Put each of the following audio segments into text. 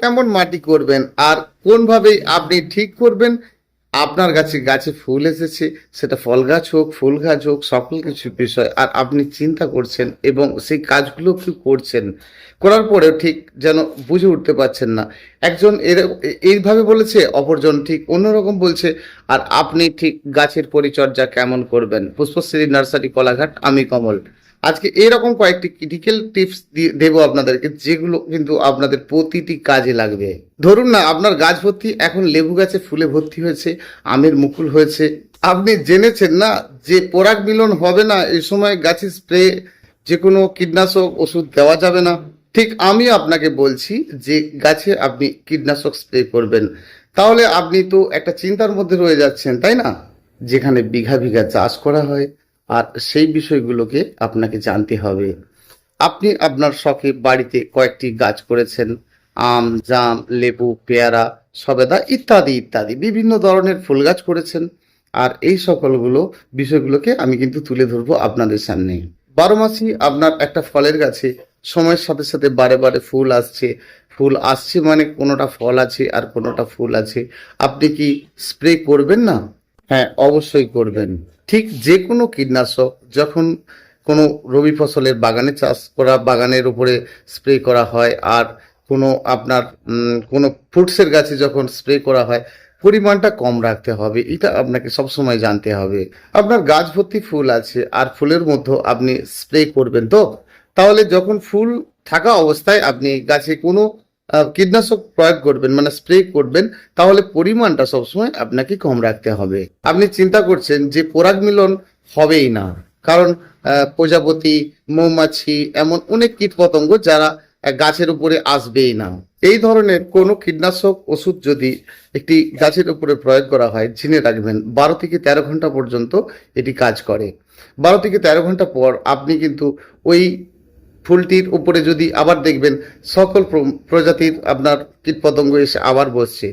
কেমন মাটি করবেন আর কোনভাবে আপনি ঠিক করবেন আপনার গাছে গাছে ফুল এসেছে, সেটা ফল গাছ হোক ফুল গাছ হোক, সকল কিছু বিষয় আর আপনি চিন্তা করছেন এবং সেই কাজগুলো কি করছেন, করার পরেও ঠিক যেন বুঝে উঠতে পারছেন না। একজন এইভাবে বলেছে, অপরজন ঠিক অন্যরকম বলছে, আর আপনি ঠিক গাছের পরিচর্যা কেমন করবেন। পুষ্পশ্রী নার্সারি, কোলাঘাট, আমি কমল। আজকে এরকম কয়েকটি ক্রিটিক্যাল টিপস দেবো আপনাদেরকে, যেগুলো কিন্তু আপনাদের প্রতিটি কাজে লাগবে। ধরুন না, আপনার গাছ ভর্তি এখন লেবু গাছে ফুলে ভর্তি হয়েছে, আমের মুকুল হয়েছে, আপনি জেনেছেন না যে পরাগ মিলন হবে না, এই সময় গাছে স্প্রে যে কোনো কীটনাশক ওষুধ দেওয়া যাবে না। ঠিক আমি আপনাকে বলছি যে গাছে আপনি কীটনাশক স্প্রে করবেন, তাহলে আপনি তো একটা চিন্তার মধ্যে রয়ে যাচ্ছেন, তাই না? যেখানে বিঘা বিঘা চাষ করা হয়, আর সেই বিষয়গুলোকে আপনাকে জানতে হবে। আপনি আপনার শখে বাড়িতে কয়েকটি গাছ করেছেন, আম, জাম, লেবু, পেয়ারা, সবেদা ইত্যাদি ইত্যাদি বিভিন্ন ধরনের ফুল গাছ করেছেন, আর এই সকলগুলো বিষয়গুলোকে আমি কিন্তু তুলে ধরবো আপনাদের সামনে। 12 মাসই আপনার একটা ফলের গাছে সময়ের সাথে সাথে বারে বারে ফুল আসছে, ফুল আসছে মানে কোনোটা ফল আছে আর কোনোটা ফুল আছে। আপনি কি স্প্রে করবেন না? হ্যাঁ, অবশ্যই করবেন। ঠিক যে কোনো কীটনাশক যখন কোনো রবি ফসলের বাগানে চাষ করা বাগানের উপরে স্প্রে করা হয়, আর কোনো আপনার কোনো ফ্রুটসের গাছে যখন স্প্রে করা হয়, পরিমাণটা কম রাখতে হবে, এটা আপনাকে সবসময় জানতে হবে। আপনার গাছ ভর্তি ফুল আছে আর ফুলের মধ্যে আপনি স্প্রে করবেন, তো তাহলে যখন ফুল থাকা অবস্থায় আপনি গাছে কোনো কীটনাশক প্রয়োগ করবেন মানে স্প্রে করবেন, তাহলে পরিমাণটা সবসময় আপনাকে কম রাখতে হবে। আপনি চিন্তা করছেন যে পরাগ মিলন হবেই না, কারণ প্রজাপতি, মৌমাছি, এমন অনেক কীটপতঙ্গ যারা গাছের উপরে আসবেই না। এই ধরনের কোনো কীটনাশক ওষুধ যদি একটি গাছের উপরে প্রয়োগ করা হয়, জেনে রাখবেন 12 থেকে 13 ঘন্টা পর্যন্ত এটি কাজ করে। 12 থেকে 13 ঘন্টা পর আপনি কিন্তু ওই ফুলটির উপরে যদি আবার দেখবেন সকল প্রজাতির আপনার কীটপতঙ্গ এসে আবার বসছে,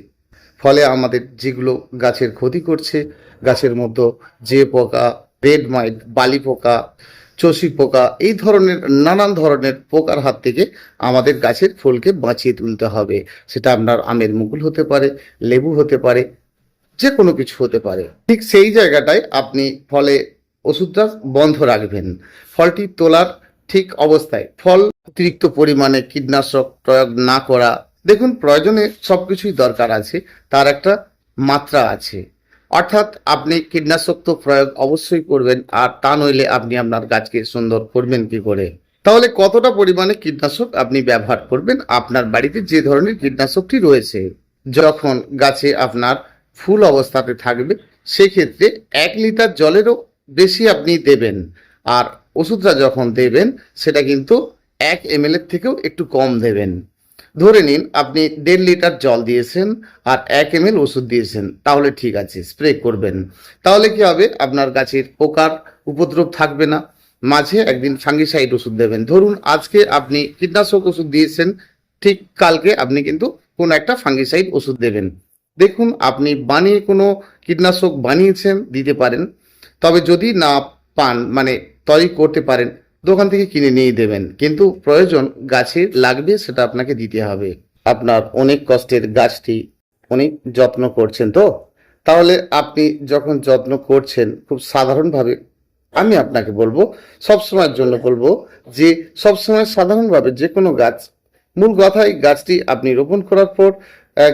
ফলে আমাদের যেগুলো গাছের ক্ষতি করছে, গাছের মধ্যে যে পোকা, রেড মাইট, বালি পোকা, চষি পোকা, এই ধরনের নানান ধরনের পোকার হাত থেকে আমাদের গাছের ফুলকে বাঁচিয়ে তুলতে হবে। সেটা আপনার আমের মুকুল হতে পারে, লেবু হতে পারে, যে কোনো কিছু হতে পারে। ঠিক সেই জায়গাটায় আপনি ফলে ওষুধটা বন্ধ রাখবেন। ফলটি তোলার ঠিক অবস্থায় ফল অতিরিক্ত পরিমাণে কীটনাশক প্রয়োগ না করা। দেখুন, প্রয়োজনে সবকিছুই দরকার আছে, তার একটা মাত্রা আছে। অর্থাৎ আপনি কীটনাশক তো প্রয়োগ অবশ্যই করবেন, আর তা নইলে আপনি আপনার গাছকে সুন্দর করবেন কি করে? তাহলে কতটা পরিমাণে কীটনাশক আপনি ব্যবহার করবেন আপনার বাড়িতে যে ধরনের কীটনাশকটি রয়েছে। যখন গাছে আপনার ফুল অবস্থাতে থাকবে, সেক্ষেত্রে 1 লিটার জলেরও বেশি আপনি দেবেন, আর ওষুধটা যখন দেবেন সেটা কিন্তু 1 ml এর থেকেও একটু কম দেবেন। ধরে নিন আপনি 1.5 লিটার জল দিয়েছেন আর 1 ml ওষুধ দিয়েছেন, তাহলে ঠিক আছে, স্প্রে করবেন। তাহলে কি হবে, আপনার গাছের পোকার উপদ্রব থাকবে না। মাঝে একদিন ফাঙ্গিসাইড ওষুধ দেবেন। ধরুন আজকে আপনি কীটনাশক ওষুধ দিয়েছেন, ঠিক কালকে আপনি কিন্তু কোনো একটা ফাঙ্গিসাইড ওষুধ দেবেন। দেখুন, আপনি বানিয়ে কোনো কীটনাশক বানিয়েছেন দিতে পারেন, তবে যদি না পান মানে তৈরি করতে পারেন, দোকান থেকে কিনে নিয়ে দেবেন, কিন্তু প্রয়োজন গাছে লাগবে সেটা আপনাকে দিতে হবে। আপনার অনেক কষ্টের গাছটি অনেক যত্ন করছেন, তো তাহলে আপনি যখন যত্ন করছেন খুব সাধারণভাবে, আমি আপনাকে বলবো, সবসময়ের জন্য বলবো যে সবসময় সাধারণভাবে যে কোনো গাছ, মূল কথাই গাছটি আপনি রোপণ করার পর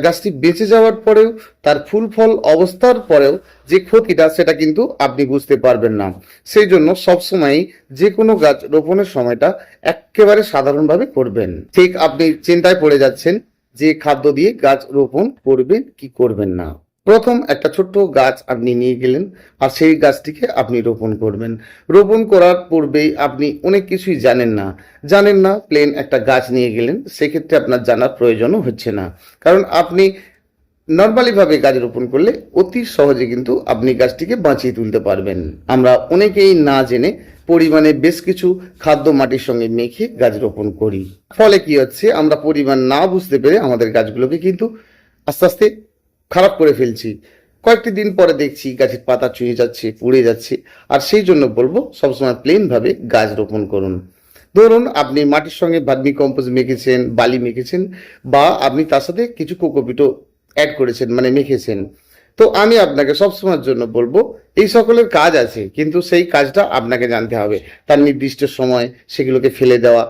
গাছটি বেঁচে যাওয়ার পরেও, তার ফুল ফল অবস্থার পরেও যে ক্ষতিটা সেটা কিন্তু আপনি বুঝতে পারবেন না। সেই জন্য সবসময় যে কোনো গাছ রোপণের সময়টা একেবারে সাধারণভাবে করবেন। ঠিক আপনি চিন্তায় পড়ে যাচ্ছেন যে খাদ্য দিয়ে গাছ রোপণ করবেন কি করবেন না। প্রথম একটা ছোট্ট গাছ আপনি নিয়ে গেলেন, আর সেই গাছটিকে আপনি রোপণ করবেন। রোপণ করার পূর্বেই আপনি অনেক কিছুই জানেন না প্লেন একটা গাছ নিয়ে গেলেন, সেক্ষেত্রে আপনার জানার প্রয়োজনও হচ্ছে না, কারণ আপনি নর্মালিভাবে গাছ রোপণ করলে অতি সহজে কিন্তু আপনি গাছটিকে বাঁচিয়ে তুলতে পারবেন। আমরা অনেকেই না জেনে পরিমাণে বেশ কিছু খাদ্য মাটির সঙ্গে মেখে গাছ রোপণ করি, ফলে কি হচ্ছে, আমরা পরিমাণ না বুঝতে পেরে আমাদের গাছগুলোকে কিন্তু আস্তে আস্তে খারাপ করে ফেলছি। কয়েকটি দিন পরে দেখছি গাছের পাতা চুঁয়ে যাচ্ছে, পুড়ে যাচ্ছে। আর সেই জন্য বলবো সবসময় প্লেনভাবে গাছ রোপণ করুন। ধরুন আপনি মাটির সঙ্গে ভার্মি কম্পোস্ট মেখেছেন, বালি মেখেছেন, বা আপনি তার সাথে কিছু কোকোপিটও অ্যাড করেছেন, মানে মেখেছেন। তো আমি আপনাকে সবসময়ের জন্য বলবো, এই সকলের কাজ আছে, কিন্তু সেই কাজটা আপনাকে জানতে হবে। তার নির্দিষ্ট সময় সেগুলোকে ফেলে দেওয়া,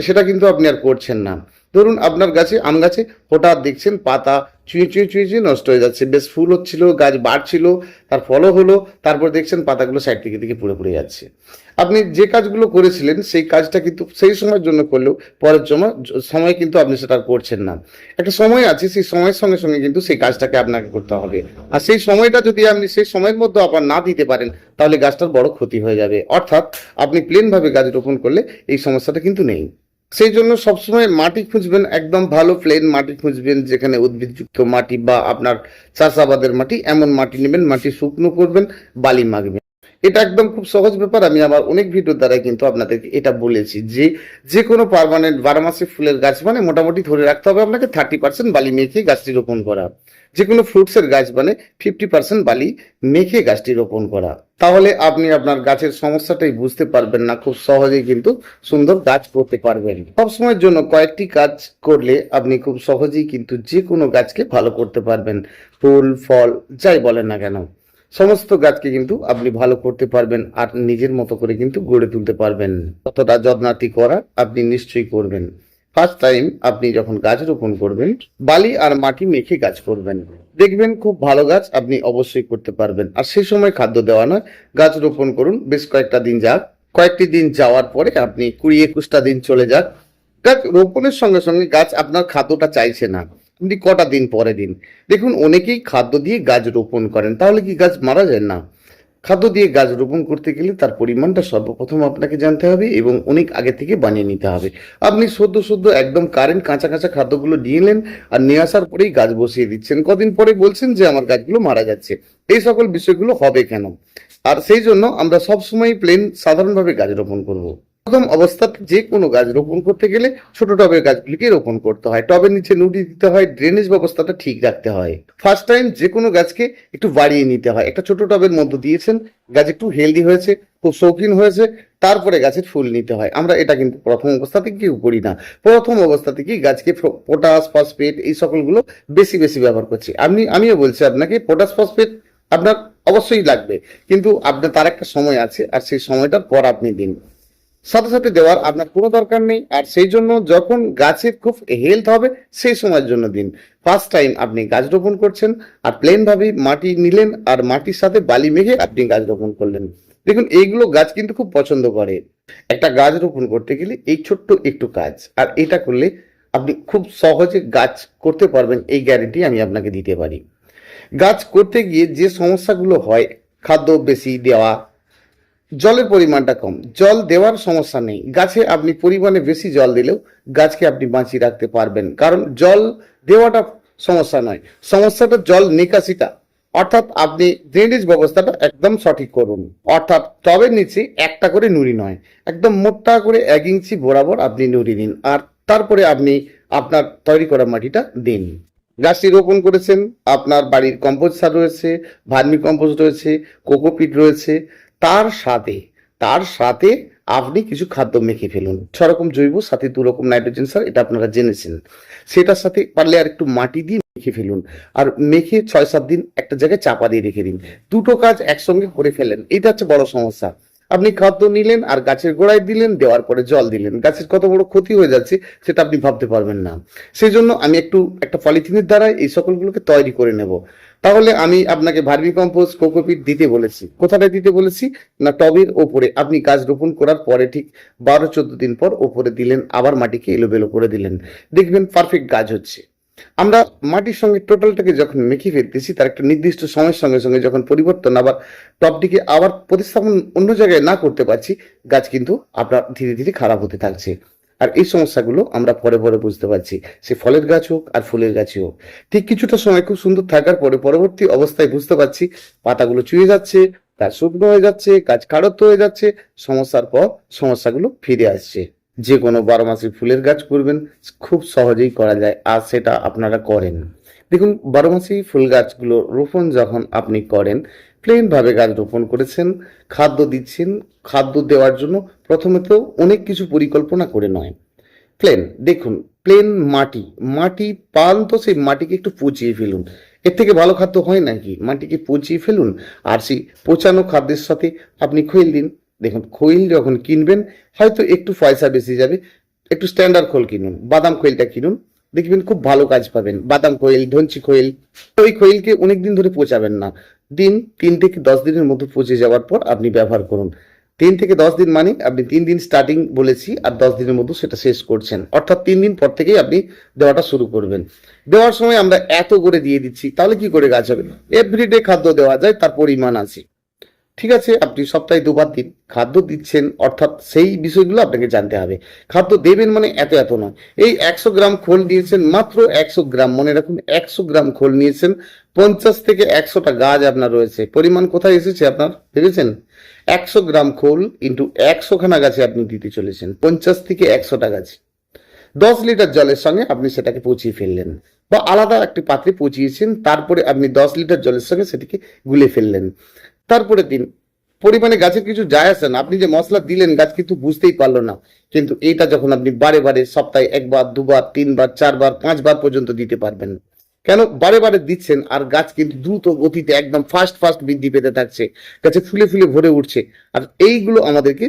সেটা কিন্তু আপনি আর করছেন না। ধরুন আপনার গাছে, আম গাছে হঠাৎ দেখছেন পাতা চুঁয়ে চুঁয়ে চুঁয়ে চুঁয়ে নষ্ট হয়ে যাচ্ছে, বেশ ফুল হচ্ছিল, গাছ বাড়ছিল, তার ফলও হলো, তারপর দেখছেন পাতাগুলো সাইড থেকে দিকে পুড়ে পুড়ে যাচ্ছে। আপনি যে কাজগুলো করেছিলেন সেই কাজটা কিন্তু সেই সময়ের জন্য করলেও পরের সময় কিন্তু আপনি সেটা আর করছেন না। একটা সময় আছে, সেই সময়ের সঙ্গে সঙ্গে কিন্তু সেই কাজটাকে আপনাকে করতে হবে। আর সেই সময়টা যদি আপনি সেই সময়ের মধ্যে আবার না দিতে পারেন, তাহলে গাছটার বড় ক্ষতি হয়ে যাবে। অর্থাৎ আপনি প্লেন ভাবে গাছ রোপণ করলে এই সমস্যাটা কিন্তু নেই। সেই জন্য সবসময় মাটি খুঁজবেন, একদম ভালো প্লেন মাটি খুঁজবেন, যেখানে উদ্ভিদযুক্ত মাটি বা আপনার চাষাবাদের মাটি, এমন মাটি নেবেন, মাটি শুকনো করবেন, বালি মাখবেন। এটা একদম খুব সহজ ব্যাপার। আমি আমার অনেক ভিডিও দ্বারা কিন্তু আপনাদেরকে এটা বলেছি যে যে কোনো পার্মানেন্ট 12 মাসে ফুলের গাছ মানে মোটামুটি ধরে রাখতে হবে আপনাকে 30% বালি মেখে গাছটি রোপণ করা। যে কোনো ফ্রুটসের গাছ মানে 50% বালি মেখে গাছটি রোপণ করা। তাহলে আপনি আপনার গাছের সমস্যাটাই বুঝতে পারবেন না, খুব সহজেই কিন্তু সুন্দর গাছ করতে পারবেন। সবসময়ের জন্য কয়েকটি কাজ করলে আপনি খুব সহজেই কিন্তু যে কোনো গাছকে ভালো করতে পারবেন। ফুল ফল যাই বলেন না কেন, সমস্ত গাছকে কিন্তু আপনি ভালো করতে পারবেন, আর নিজের মতো করে কিন্তু গড়ে তুলতে পারবেন। কতটা যত্নাতি করা আপনি নিশ্চয়ই করবেন। ফার্স্ট টাইম আপনি যখন গাছ রোপণ করবেন, বালি আর মাটি মেখে গাছ করবেন, দেখবেন খুব ভালো গাছ আপনি অবশ্যই করতে পারবেন। আর সেই সময় খাদ্য দেওয়া নয়, গাছ রোপণ করুন, বেশ কয়েকটা দিন যাক, কয়েকটি দিন যাওয়ার পরে আপনি 20-21টা দিন চলে যাক, গাছ রোপণের সঙ্গে সঙ্গে গাছ আপনার খাদ্যটা চাইছে না, আপনি কটা দিন পরে দিন। দেখুন অনেকেই খাদ্য দিয়ে গাছ রোপণ করেন, তাহলে কি গাছ মারা যায়? না। খাদ্য দিয়ে গাছ রোপণ করতে গেলে তার পরিমাণটা সর্বপ্রথম আপনাকে জানতে হবে এবং অনেক আগে থেকে বানিয়ে নিতে হবে। আপনি সদ্য সদ্য একদম কারেন্ট কাঁচা কাঁচা খাদ্যগুলো নিয়ে এলেন, আর নিয়ে আসার পরেই গাছ বসিয়ে দিচ্ছেন, কদিন পরে বলছেন যে আমার গাছগুলো মারা যাচ্ছে। এই সকল বিষয়গুলো হবে কেন? আর সেই জন্য আমরা সবসময় প্লেন সাধারণভাবে গাছ রোপণ করব। প্রথম অবস্থাতে যে কোনো গাছ রোপণ করতে গেলে ছোট টবের গাছগুলিকে রোপণ করতে হয়, টবের নিচে নুড়ি দিতে হয়, ড্রেনেজ ব্যবস্থাটা ঠিক রাখতে হয়। ফার্স্ট টাইম যে কোনো গাছকে একটু বাড়িয়ে নিতে হয়। একটা ছোট টবের মধ্যে দিয়েছেন, গাছ একটু হেলদি হয়েছে, খুব শৌখিন হয়েছে, তারপরে গাছের ফুল নিতে হয়। আমরা এটা কিন্তু প্রথম অবস্থাতে কেউ করি না। প্রথম অবস্থা থেকেই গাছকে পটাশ ফসফেট এই সকলগুলো বেশি বেশি ব্যবহার করছি। আমিও বলছি আপনাকে, পটাশ ফসফেট আপনার অবশ্যই লাগবে, কিন্তু আপনার তার একটা সময় আছে, আর সেই সময়টার পর আপনি দিন। সাথে সাথে দেওয়ার আপনার কোনো দরকার নেই। আর সেই জন্য যখন গাছের খুব হেলথ হবে সেই সময়ের জন্য দিন। ফার্স্ট টাইম আপনি গাছ রোপণ করছেন, আর প্লেন ভাবে মাটি নিলেন আর মাটির সাথে বালি মেখে আপনি গাছ রোপণ করলেন। দেখুন এইগুলো গাছ কিন্তু খুব পছন্দ করে। একটা গাছ রোপণ করতে গেলে এই ছোট্ট একটু কাজ, আর এটা করলে আপনি খুব সহজে গাছ করতে পারবেন, এই গ্যারেন্টি আমি আপনাকে দিতে পারি। গাছ করতে গিয়ে যে সমস্যাগুলো হয়, খাদ্য বেশি দেওয়া, জলের পরিমাণটা কম, জল দেওয়ার সমস্যা নেই, গাছে আপনি পরিমাণে বেশি জল দিলেও গাছকে আপনি বাঁচিয়ে রাখতে পারবেন, কারণ জল দেওয়াটা সমস্যা নয়, সমস্যাটা জল নিকাশিটা। অর্থাৎ আপনি ড্রেনেজ ব্যবস্থাটা একদম সঠিক করুন। অর্থাৎ টবের নিচে একটা করে নুড়ি নয়, একদম মোটা করে 1 ইঞ্চি বরাবর আপনি নুড়ি দিন, আর তারপরে আপনি আপনার তৈরি করা মাটিটা দিন। গাছটি রোপণ করেছেন, আপনার বাড়ির কম্পোস্ট সার রয়েছে, ভার্মি কম্পোস্ট রয়েছে, কোকোপিট রয়েছে, তার সাথে তার সাথে আপনি কিছু খাদ্য মেখে ফেলুন। 6 রকম জৈব, সাথে 2 রকম নাইট্রোজেন সার, এটা আপনারা জেনেছেন। সেটার সাথে পারলে আর একটু মাটি দিয়ে মেখে ফেলুন, আর মেখে 6-7 দিন একটা জায়গায় চাপা দিয়ে রেখে দিন। দুটো কাজ একসঙ্গে করে ফেলেন, এটা হচ্ছে বড় সমস্যা। আপনি খাদ্য নিলেন আর গাছের গোড়ায় দিলেন, দেওয়ার পরে জল দিলেন, গাছের কত বড় ক্ষতি হয়ে যাচ্ছে সেটা আপনি ভাবতে পারবেন না। সেই জন্য আমি একটা পলিথিনের দ্বারা এই সকলগুলোকে তৈরি করে নেব। তাহলে আমি আপনাকে ভার্মি কম্পোস্ট কোকোপিট দিতে বলেছি, কোথায় দিতে বলেছি না, টবের ওপরে। আপনি গাছ রোপণ করার পরে ঠিক 12-14 দিন পর ওপরে দিলেন, আবার মাটিকে এলোমেলো করে দিলেন, দেখবেন পারফেক্ট গাছ হচ্ছে। আমরা মাটির সঙ্গে টোটালটাকে যখন মেখে ফেলতেছি, তার একটা নির্দিষ্ট সময়ের সঙ্গে সঙ্গে যখন পরিবর্তন আবার টপটিকে আবার প্রতিস্থাপন অন্য জায়গায় না করতে পারছি, গাছ কিন্তু আপনার ধীরে ধীরে খারাপ হতে থাকছে। আর এই সমস্যাগুলো আমরা পরে পরে বুঝতে পারছি, সে ফলের গাছ হোক আর ফুলের গাছই হোক। ঠিক কিছুটা সময় খুব সুন্দর থাকার পরে পরবর্তী অবস্থায় বুঝতে পারছি পাতাগুলো চুয়ে যাচ্ছে, গাছ শুকনো হয়ে যাচ্ছে, গাছ খাড়ত্ব হয়ে যাচ্ছে, সমস্যার পর সমস্যাগুলো ফিরে আসছে। যে কোনো 12 মাসে ফুলের গাছ করবেন, খুব সহজেই করা যায়, আর সেটা আপনারা করেন। দেখুন 12 মাসেই ফুল গাছগুলো রোপণ যখন আপনি করেন, প্লেন ভাবে গাছ রোপণ করেছেন, খাদ্য দিচ্ছেন, খাদ্য দেওয়ার জন্য প্রথমে তো অনেক কিছু পরিকল্পনা করে নয়। প্লেন দেখুন, প্লেন মাটি, মাটি পান তো সেই মাটিকে একটু পচিয়ে ফেলুন। এর থেকে ভালো খাদ্য হয় নাকি? মাটিকে পচিয়ে ফেলুন আর সেই পচানো খাদ্যের সাথে আপনি খৈল দিন। দেখুন, খৈল যখন কিনবেন হয়তো একটু পয়সা বেশি যাবে, একটু স্ট্যান্ডার্ড খোল কিনুন, বাদাম খৈলটা কিনুন, দেখবেন খুব ভালো কাজ পাবেন। বাদাম খৈল, ধনচি খৈল, ওই খৈলকে অনেকদিন ধরে পচাবেন না, দিন 3 থেকে 10 দিনের মধ্যে পচে যাওয়ার পর আপনি ব্যবহার করুন। 3 থেকে 10 দিন মানে আপনি 3 দিন স্টার্টিং বলেছি আর 10 দিনের মধ্যে সেটা শেষ করছেন, অর্থাৎ 3 দিন পর থেকেই আপনি দেওয়াটা শুরু করবেন। দেওয়ার সময় আমরা এত করে দিয়ে দিচ্ছি, তাহলে কি করে গাছ হবে? এভরিডে খাদ্য দেওয়া যায়, তার পরিমাণ আছে। ঠিক আছে, আপনি সপ্তাহে 2 বার দিন, খাদ্য দিচ্ছেন, অর্থাৎ সেই বিষয়গুলো আপনাকে জানতে হবে। খাদ্য দেবেন মানে এত এত নয়। এই 100 গ্রাম খোল নিয়েছেন, মাত্র 100 গ্রাম, মনে রাখুন 100 গ্রাম খোল নিয়েছেন, 50 থেকে 100টা গাছ আপনার রয়েছে। পরিমাণ কোথায় এসেছে আপনার ভেবেছেন? 100 গ্রাম খোল ইন্টু 100খানা গাছে আপনি দিতে চলেছেন, 50 থেকে 100টা গাছ। 10 লিটার জলের সঙ্গে আপনি সেটাকে পচিয়ে ফেললেন, বা আলাদা একটি পাত্রে পচিয়েছেন, তারপরে আপনি 10 লিটার জলের সঙ্গে সেটিকে গুলে ফেললেন। তারপরে দিন, পরিমাণে গাছের কিছু যায় আসে না, আপনি যে মশলা দিলেন গাছ কিন্তু বুঝতেই পারলো না। কিন্তু এইটা যখন আপনি বারে বারে সপ্তাহে 1 বার, 2 বার, 3 বার, 4 বার, 5 বার পর্যন্ত দিতে পারবেন। কেন বারে বারে দিচ্ছেন আর গাছ কিন্তু দ্রুত গতিতে একদম ফাস্ট ফাস্ট বৃদ্ধি পেতে থাকছে, গাছে ফুলে ফুলে ভরে উঠছে। আর এইগুলো আমাদেরকে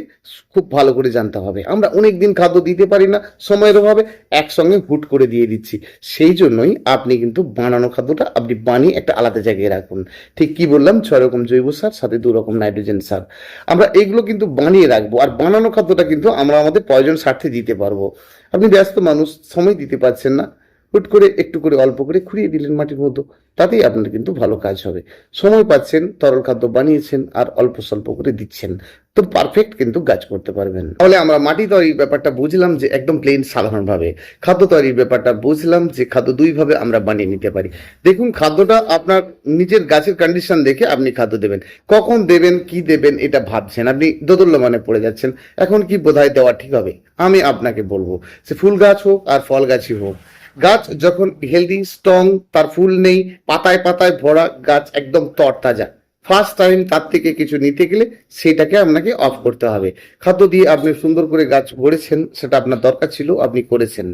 খুব ভালো করে জানতে হবে। আমরা অনেক দিন খাদ্য দিতে পারি না সময়ের অভাবে, একসঙ্গে হুট করে দিয়ে দিচ্ছি। সেই জন্যই আপনি কিন্তু বানানো খাদ্যটা আপনি বানিয়ে একটা আলাদা জায়গায় রাখুন। ঠিক কি বললাম? 6 রকম জৈব সার, সাথে 2 রকম নাইট্রোজেন সার আমরা এইগুলো কিন্তু বানিয়ে রাখবো। আর বানানো খাদ্যটা কিন্তু আমরা আমাদের প্রয়োজন স্বার্থে দিতে পারবো। আপনি ব্যস্ত মানুষ, সময় দিতে পারছেন না, হুট করে একটু করে অল্প করে খুঁড়িয়ে দিলেন মাটির মধ্যে, তাতেই আপনার কিন্তু ভালো কাজ হবে। সময় পাচ্ছেন, তরল খাদ্য বানিয়েছেন আর অল্প স্বল্প করে দিচ্ছেন, তো পারফেক্ট কিন্তু গাছ করতে পারবেন। তাহলে আমরা মাটি তৈরির ব্যাপারটা বুঝলাম যে একদম প্লেন সাধারণভাবে, খাদ্য তৈরির ব্যাপারটা বুঝলাম যে খাদ্য 2 ভাবে আমরা বানিয়ে নিতে পারি। দেখুন, খাদ্যটা আপনার নিজের গাছের কন্ডিশন দেখে আপনি খাদ্য দেবেন। কখন দেবেন, কি দেবেন এটা ভাবছেন, আপনি দোদুল্যমানে পড়ে যাচ্ছেন। এখন কি বোধহয় দেওয়া ঠিক হবে? আমি আপনাকে বলবো সে ফুল গাছ হোক আর ফল গাছই হোক, গাছ যখন হেলদি স্ট্রং, তার ফুল নেই, পাতায় পাতায় ভরা গাছ, একদম তরতাজা, ফার্স্ট টাইম তার থেকে কিছু নিতে গেলে সেটাকে আপনাকে অফ করতে হবে। খাদ্য দিয়ে আপনি সুন্দর করে গাছ গড়েছেন, সেটা আপনার দরকার ছিল, আপনি করেছেন।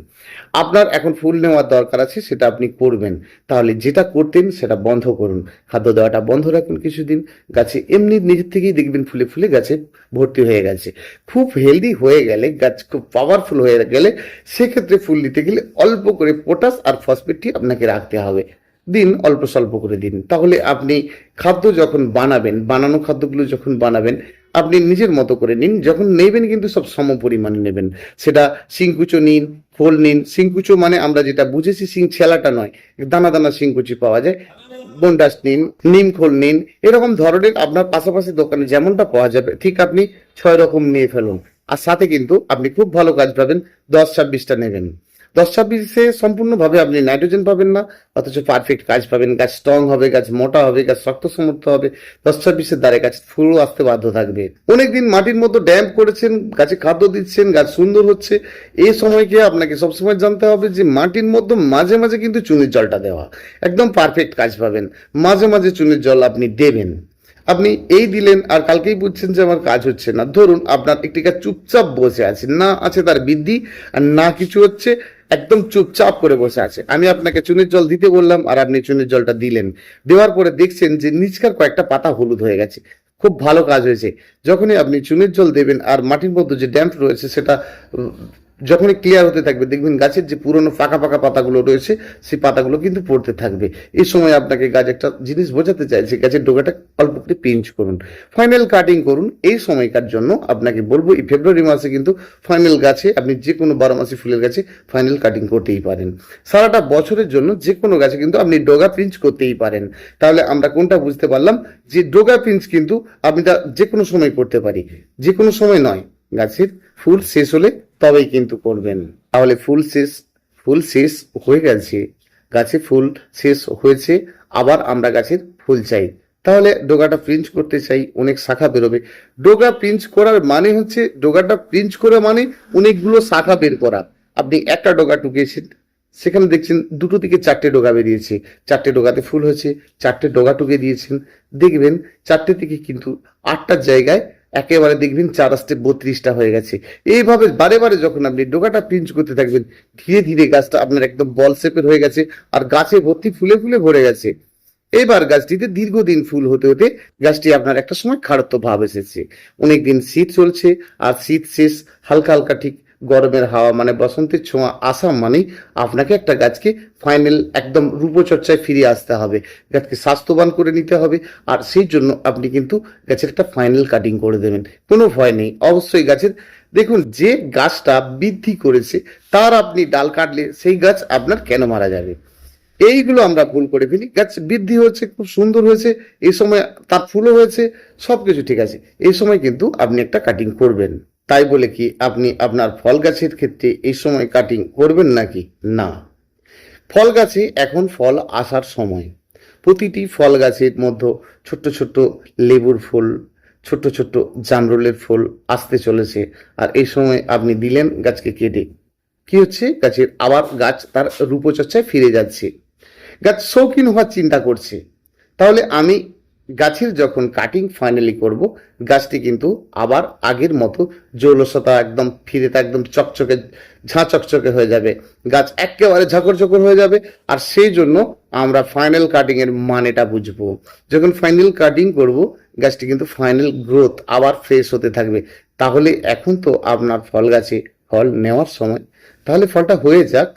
আপনার এখন ফুল নেওয়ার দরকার আছে, সেটা আপনি করবেন। তাহলে যেটা করতেন সেটা বন্ধ করুন, খাদ্য দেওয়াটা বন্ধ রাখুন কিছুদিন। গাছে এমনি নিজের থেকেই দেখবেন ফুলে ফুলে গাছে ভর্তি হয়ে গেছে। খুব হেলদি হয়ে গেলে, গাছ খুব পাওয়ারফুল হয়ে গেলে, সেক্ষেত্রে ফুল দিতে গেলে অল্প করে পটাশ আর ফসফেটটি আপনাকে রাখতে হবে। দিন, অল্প স্বল্প করে দিন। তাহলে আপনি খাদ্য যখন বানাবেন, বানানো খাদ্যগুলো যখন বানাবেন, আপনি নিজের মতো করে নিন। যখন নেবেন কিন্তু সব সম পরিমাণে নেবেন। সেটা শিংকুচো নিন, খোল নিন। শিংকুচো মানে আমরা যেটা বুঝেছি শিং ছেলাটা নয়, দানা দানা শিংকুচি পাওয়া যায়। বন্ডাস নিন, নিম খোল নিন, এরকম ধরনের আপনার পাশাপাশি দোকানে যেমনটা পাওয়া যাবে ঠিক আপনি 6 রকম নিয়ে ফেলুন। আর সাথে কিন্তু আপনি খুব ভালো কাজ পাবেন, 10-26টা নেবেন। 10-26-এ সম্পূর্ণভাবে আপনি নাইট্রোজেন পাবেন না, অথচ পারফেক্ট কাজ পাবেন। গাছ স্ট্রং হবে, গাছ মোটা হবে, গাছ শক্ত সমর্থ হবে। 10-26-এর দ্বারা গাছ ফুলও আসতে বাধ্য থাকবে। অনেকদিন মাটির মতো ড্যাম্প করেছেন, গাছে খাদ্য দিচ্ছেন, গাছ সুন্দর হচ্ছে। এই সময়কে আপনাকে সবসময় জানতে হবে যে মাটির মধ্যে মাঝে মাঝে কিন্তু চুনির জলটা দেওয়া, একদম পারফেক্ট কাজ পাবেন। মাঝে মাঝে চুনির জল আপনি দেবেন। আপনি এই দিলেন আর কালকেই বুঝছেন যে আমার কাজ হচ্ছে না। ধরুন আপনার একটি গাছ চুপচাপ বসে আছে, না আছে তার বৃদ্ধি আর না কিছু হচ্ছে, একদম চুপচাপ করে বসে আছে। আমি আপনাকে চুনের জল দিতে বললাম আর আপনি চুনের জলটা দিলেন। দেওয়ার পরে দেখছেন যে নিচকার কয়েকটা পাতা হলুদ হয়ে গেছে, খুব ভালো কাজ হয়েছে। যখনই আপনি চুনের জল দেবেন আর মাটির মধ্যে যে ড্যাম্প রয়েছে সেটা যখনই ক্লিয়ার হতে থাকবে, দেখবেন গাছের যে পুরনো ফাঁকা ফাঁকা পাতাগুলো রয়েছে সেই পাতাগুলো কিন্তু পড়তে থাকবে। এই সময় আপনাকে গাছ একটা জিনিস বোঝাতে চাইছে, গাছের ডোগাটা অল্প করে পিঞ্চ করুন, ফাইনাল কাটিং করুন। এই সময়কার জন্য আপনাকে বলবো এই ফেব্রুয়ারি মাসে কিন্তু ফাইনাল গাছে আপনি যে কোনো 12 মাসি ফুলের গাছে ফাইনাল কাটিং করতেই পারেন। সারাটা বছরের জন্য যে কোনো গাছে কিন্তু আপনি ডোগা পিঞ্চ করতেই পারেন। তাহলে আমরা কোনটা বুঝতে পারলাম যে ডোগা পিঞ্চ কিন্তু আপনি তা যে কোনো সময় করতে পারি, যে কোনো সময় নয়, গাছের ফুল শেষ হলে তবেই কিন্তু করবেন। তাহলে ফুল শেষ হয়ে গেছে, গাছে ফুল শেষ হয়েছে, আবার আমরা গাছের ফুল চাই, তাহলে ডোগাটা প্রিঞ্চ করতে চাই, অনেক শাখা বেরোবে। ডোগা প্রিঞ্চ করার মানে হচ্ছে, ডোগাটা প্রিঞ্চ করা মানে অনেকগুলো শাখা বের করা। আপনি একটা ডোগা টুকিয়েছেন, সেখানে দেখছেন দুটো দিকে 4টে ডগা বেরিয়েছে, 4টে ডগাতে ফুল হয়েছে, 4টে ডগা টুকে দিয়েছেন, দেখবেন 4টে থেকে কিন্তু 8টার জায়গায় একেবারে দেখবেন 4 × 8 = 32টা হয়ে গেছে। এইভাবে বারে বারে যখন আপনি ডগাটা পিঞ্চ করতে থাকবেন, ধীরে ধীরে গাছটা আপনার একদম বল শেপের হয়ে গেছে আর গাছে ভর্তি ফুলে ফুলে ভরে গেছে। এবার গাছটিতে দীর্ঘদিন ফুল হতে হতে গাছটি আপনার একটা সময় খাড়ত্ব ভাব এসেছে, অনেকদিন শীত চলছে আর শীত শেষ, হালকা হালকা ঠিক গরমের হাওয়া মানে বসন্তের ছোঁয়া আসা মানেই আপনাকে একটা গাছকে ফাইনাল একদম রূপচর্চায় ফিরে আসতে হবে, গাছকে স্বাস্থ্যবান করে নিতে হবে। আর সেই জন্য আপনি কিন্তু গাছের একটা ফাইনাল কাটিং করে দেবেন, কোনো ভয় নেই। অবশ্যই গাছের দেখুন, যে গাছটা বৃদ্ধি করেছে তার আপনি ডাল কাটলে সেই গাছ আপনার কেন মারা যাবে? এইগুলো আমরা ভুল করে ফেলি। গাছ বৃদ্ধি হচ্ছে, খুব সুন্দর হয়েছে, এই সময় তার ফুলও হয়েছে, সবকিছু ঠিক আছে, এই সময় কিন্তু আপনি একটা কাটিং করবেন। তাই বলে কি আপনি আপনার ফল গাছের ক্ষেত্রে এই সময় কাটিং করবেন নাকি? না, ফল গাছে এখন ফল আসার সময়। প্রতিটি ফল গাছের মধ্যে ছোট্ট ছোট্ট লেবুর ফুল, ছোট্ট ছোট্ট জামরুলের ফুল আসতে চলেছে। আর এই সময় আপনি দিলেন গাছকে কেটে, কি হচ্ছে? গাছের আবার গাছ তার রূপচর্চায় ফিরে যাচ্ছে, গাছ শৌখিন হওয়ার চিন্তা করছে। তাহলে আমি গাছের যখন কাটিং ফাইনালি করব, গাছটি কিন্তু আবার আগের মতো জৌলসতা একদম ফিরে, তা একদম চকচকে ঝাঁ চকচকে হয়ে যাবে, গাছ একেবারে ঝকর ঝকর হয়ে যাবে। আর সেই জন্য আমরা ফাইনাল কাটিং এর মানেটা বুঝবো। যখন ফাইনাল কাটিং করব, গাছটি কিন্তু ফাইনাল গ্রোথ আবার ফ্রেশ হতে থাকবে। তাহলে এখন তো আপনার ফল গাছে ফল নেওয়ার সময়, তাহলে ফলটা হয়ে যাক,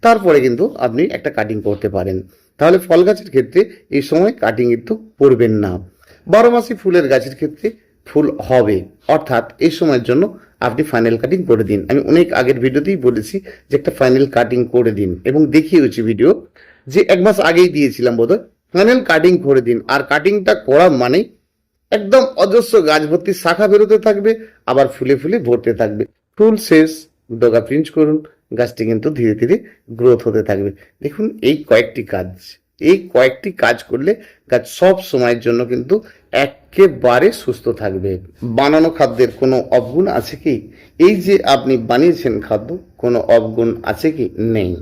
তারপরে কিন্তু আপনি একটা কাটিং করতে পারেন। তাহলে ফল গাছের ক্ষেত্রে এই সময় কাটিং কিন্তু করবেন না। 12 মাসি ফুলের গাছের ক্ষেত্রে ফুল হবে, অর্থাৎ এই সময়ের জন্য আপনি ফাইনাল কাটিং করে দিন। আমি অনেক আগের ভিডিওতেই বলেছি যে একটা ফাইনাল কাটিং করে দিন, এবং দেখিয়েছি ভিডিও যে 1 মাস আগেই দিয়েছিলাম বোধহয়। ফাইনাল কাটিং করে দিন, আর কাটিংটা করা মানে একদম অজস্র গাছ ভর্তি শাখা বেরোতে থাকবে, আবার ফুলে ফুলে ভরতে থাকবে। ফুল শেষ, ডগা পিঞ্চ করুন, গাছটি কিন্তু ধীরে ধীরে গ্রোথ হতে থাকবে। দেখুন, এই কয়েকটি কাজ করলে গাছ সব সময়ের জন্য কিন্তু একেবারে সুস্থ থাকবে। বানানো খাদ্যের কোনো অবগুণ আছে কি? এই যে আপনি বানিয়েছেন খাদ্য, কোনো অবগুণ আছে কি? নেই।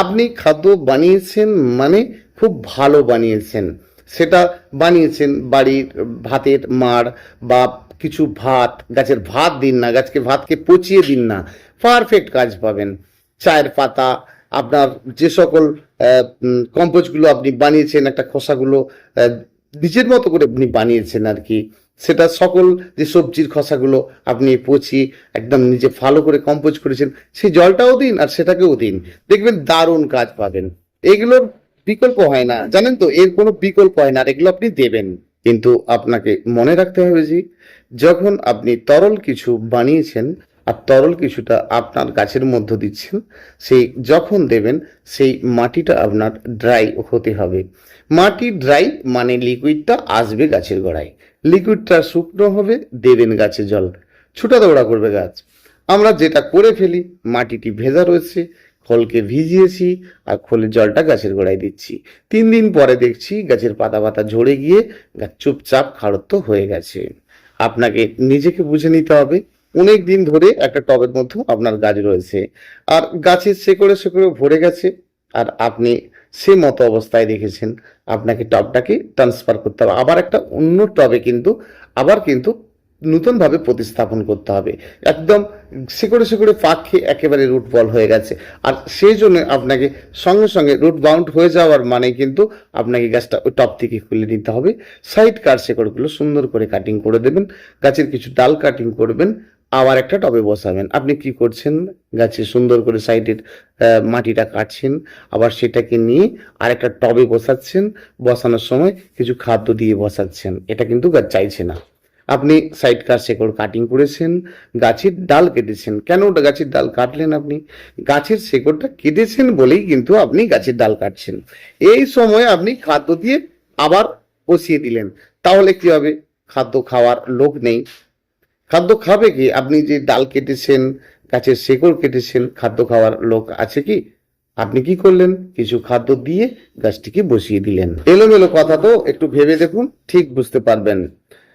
আপনি খাদ্য বানিয়েছেন মানে খুব ভালো বানিয়েছেন। সেটা বানিয়েছেন বাড়ির ভাতের মাড় বা কিছু ভাত, গাছের ভাত দিন না, গাছকে ভাতকে পচিয়ে দিন না, পারফেক্ট কাজ পাবেন। চায়ের পাতা, আপনার যে সকল কম্পোস্টগুলো আপনি বানিয়েছেন, একটা খোসাগুলো নিজের মতো করে আপনি বানিয়েছেন আর কি, সেটা সকল যে সবজির খোসাগুলো আপনি পচিয়ে একদম নিজে ভালো করে কম্পোস্ট করেছেন, সেই জলটাও দিন আর সেটাকেও দিন, দেখবেন দারুণ কাজ পাবেন। এগুলোর বিকল্প হয় না, জানেন তো, এর কোনো বিকল্প হয় না, আর এগুলো আপনি দেবেন। কিন্তু আপনাকে মনে রাখতে হবে যে যখন আপনি তরল কিছু বানিয়েছেন আর তরল কিছুটা আপনার গাছের মধ্যে দিচ্ছেন, সেই যখন দেবেন সেই মাটিটা আপনার ড্রাই হতে হবে। মাটি ড্রাই মানে লিকুইডটা আসবে গাছের গোড়ায়, লিকুইডটা শুকনো হবে, দেবেন গাছে জল, ছুটা দৌড়া করবে গাছ। আমরা যেটা করে ফেলি, মাটিটি ভেজা রয়েছে, খোলকে ভিজিয়েছি আর খোলের জলটা গাছের গোড়ায় দিচ্ছি, 3 দিন পরে দেখছি গাছের পাতা পাতা ঝরে গিয়ে গাছ চুপচাপ খাড়ত্ব হয়ে গেছে। আপনাকে নিজেকে বুঝে নিতে হবে, অনেক দিন ধরে একটা টবের মধ্যে আপনার গাছ রয়েছে আর গাছের শেকড়ে শেকড়ে ভরে গেছে, আর আপনি সে মতো অবস্থায় রেখেছেন। আপনাকে টবটাকে ট্রান্সফার করতে হবে, আবার একটা অন্য টবে কিন্তু আবার কিন্তু নতুনভাবে প্রতিস্থাপন করতে হবে। একদম শেকড়ে শেকড়ে পাক খেয়ে একেবারে রুট বল হয়ে গেছে, আর সেই জন্য আপনাকে সঙ্গে সঙ্গে রুট বাউন্ড হয়ে যাওয়ার মানে কিন্তু আপনাকে গাছটা ওই টপ থেকে খুলে নিতে হবে। সাইড কাট শেকড়গুলো সুন্দর করে কাটিং করে দেবেন, গাছের কিছু ডাল কাটিং করবেন, আবার একটা টবে বসাবেন। আপনি কি করছেন? গাছে সুন্দর করে সাইডের মাটিটা কাটছেন, আবার সেটাকে নিয়ে আরেকটা টবে বসাচ্ছেন, বসানোর সময় কিছু খাদ্য দিয়ে বসাচ্ছেন। এটা কিন্তু গাছ চাইছে না। আপনি সাইড কাট শেকড় কাটিং করেছেন, গাছের ডাল কেটেছেন। কেন ওটা গাছের ডাল কাটলেন? আপনি গাছের শেকড়টা কেটেছেন বলেই কিন্তু আপনি গাছের ডাল কাটছেন। এই সময় আপনি খাদ্য দিয়ে আবার বসিয়ে দিলেন, তাহলে কি হবে? খাদ্য খাওয়ার লোক নেই, খাদ্য খাবে কি? আপনি যে ডাল কেটেছেন, গাছের শেকড় কেটেছেন, খাদ্য খাওয়ার লোক আছে কি? আপনি কি করলেন? কিছু খাদ্য দিয়ে গাছটিকে বসিয়ে দিলেন। এলোমেলো কথা তো, একটু ভেবে দেখুন, ঠিক বুঝতে পারবেন।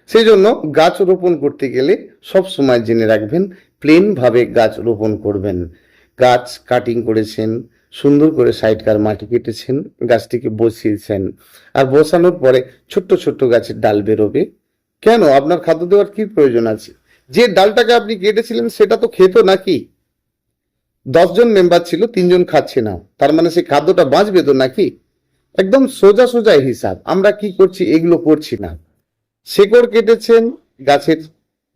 সেই জন্য গাছ রোপণ করতে গেলে সব সময় জেনে রাখবেন, প্লেন ভাবে গাছ রোপণ করবেন। গাছ কাটিং করেছেন, সুন্দর করে সাইডকার মাটি কেটেছেন, গাছটিকে বসিয়েছেন। আর বসানোর পরে ছোট্ট ছোট্ট গাছের ডাল বেরোবে। কেন আপনার খাদ্য দেওয়ার কি প্রয়োজন আছে? যে ডালটাকে আপনি কেটেছিলেন সেটা তো খেত নাকি? 10 জন মেম্বার ছিল, 3 জন খাচ্ছে না, তার মানে সেই খাদ্যটা বাঁচবে তো নাকি? একদম সোজা সোজা হিসাব। আমরা কি করছি? এগুলো করছি না। শেকড় কেটেছেন, গাছের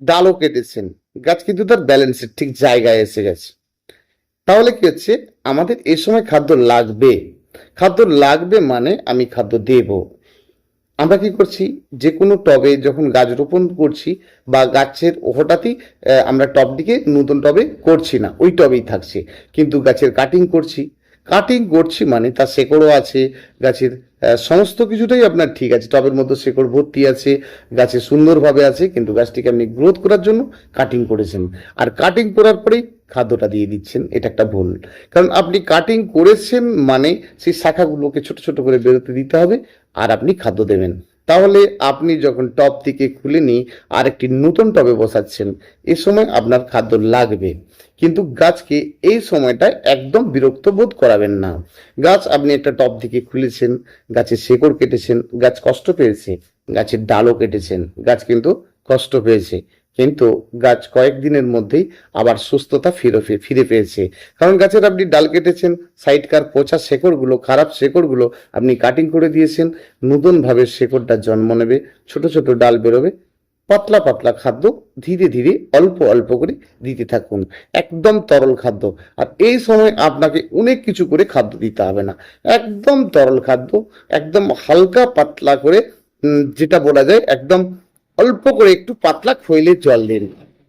ডালও কেটেছেন, গাছ কিন্তু তার ব্যালেন্সের ঠিক জায়গায় এসে গেছে। তাহলে কি হচ্ছে, আমাদের এই সময় খাদ্য লাগবে। খাদ্য লাগবে মানে আমি খাদ্য দেব। আমরা কি করছি, যে কোনো টবে যখন গাছ রোপণ করছি বা গাছের হঠাৎই আমরা টবটিকে নতুন টবে করছি না, ওই টবেই থাকছে, কিন্তু গাছের কাটিং করছি। কাটিং করছি মানে তার শেকড়ও আছে, গাছের সমস্ত কিছুটাই আপনার ঠিক আছে, টবের মধ্যে শেকড় ভর্তি আছে, গাছে সুন্দরভাবে আছে, কিন্তু গাছটিকে আপনি গ্রোথ করার জন্য কাটিং করেছেন। আর কাটিং করার পরেই খাদ্যটা দিয়ে দিচ্ছেন, এটা একটা ভুল। কারণ আপনি কাটিং করেছেন মানে সেই শাখাগুলোকে ছোট ছোট করে বেরোতে দিতে হবে, আর আপনি খাদ্য দেবেন। তাহলে আপনি যখন টব থেকে খুলে নিয়ে আরেকটি নতুন টবে বসাচ্ছেন, এ সময় আপনার খাদ্য লাগবে। কিন্তু গাছকে এই সময়টায় একদম বিরক্ত বোধ করাবেন না। গাছ আপনি একটা টব থেকে খুলেছেন, গাছের শেকড় কেটেছেন, গাছ কষ্ট পেয়েছে, গাছের ডালও কেটেছেন, গাছ কিন্তু কষ্ট পেয়েছে, কিন্তু গাছ কয়েকদিনের মধ্যেই আবার সুস্থতা ফিরে পেয়েছে। কারণ গাছের আপনি ডাল কেটেছেন, সাইডকার পচা শেকড়গুলো, খারাপ শেকড়গুলো আপনি কাটিং করে দিয়েছেন, নতুনভাবে শেকড়টা জন্ম নেবে, ছোট ছোট ডাল বেরোবে। পাতলা পাতলা খাদ্য ধীরে ধীরে অল্প অল্প করে দিতে থাকুন, একদম তরল খাদ্য। আর এই সময় আপনাকে অনেক কিছু করে খাদ্য দিতে হবে না, একদম তরল খাদ্য, একদম হালকা পাতলা করে, যেটা বলা যায় একদম অল্প করে একটু পাতলা খৈলের জল দিন।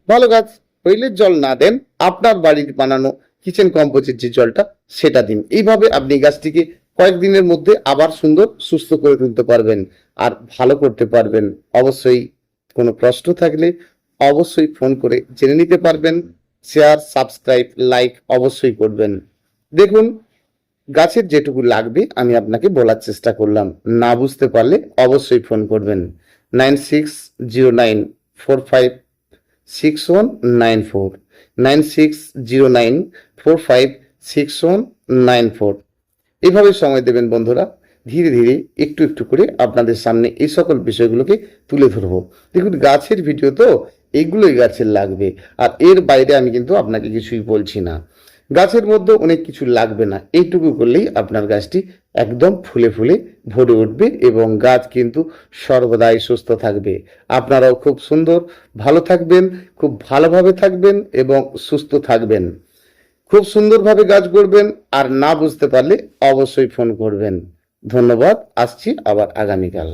ভালো গাছ খৈলের জল না দেন, আপনার বাড়ির বানানো কিচেন কম্পোজের যে জলটা সেটা দিন। এইভাবে আপনি গাছটিকে কয়েকদিনের মধ্যে আবার সুন্দর সুস্থ করে তুলতে পারবেন আর ভালো করতে পারবেন। অবশ্যই কোনো প্রশ্ন থাকলে অবশ্যই ফোন করে জেনে নিতে পারবেন। শেয়ার, সাবস্ক্রাইব, লাইক অবশ্যই করবেন। দেখুন, গাছের যেটুকু লাগবে আমি আপনাকে বলার চেষ্টা করলাম, না বুঝতে পারলে অবশ্যই ফোন করবেন। 9609456194, 9609456194। এভাবে সময় দেবেন বন্ধুরা, ধীরে ধীরে একটু একটু করে আপনাদের সামনে এই সকল বিষয়গুলোকে তুলে ধরবো। দেখুন, গাছের ভিডিও তো এগুলোই গাছের লাগবে, আর এর বাইরে আমি কিন্তু আপনাকে কিছুই বলছি না। গাছের মধ্যে অনেক কিছু লাগবে না, এইটুকু করলেই আপনার গাছটি একদম ফুলে ফুলে ভরে উঠবে এবং গাছ কিন্তু সর্বদাই সুস্থ থাকবে। আপনারাও খুব সুন্দর ভালো থাকবেন, খুব ভালোভাবে থাকবেন এবং সুস্থ থাকবেন। খুব সুন্দরভাবে কাজ করবেন, আর না বুঝতে পারলে অবশ্যই ফোন করবেন। ধন্যবাদ, আসছি আবার আগামীকাল।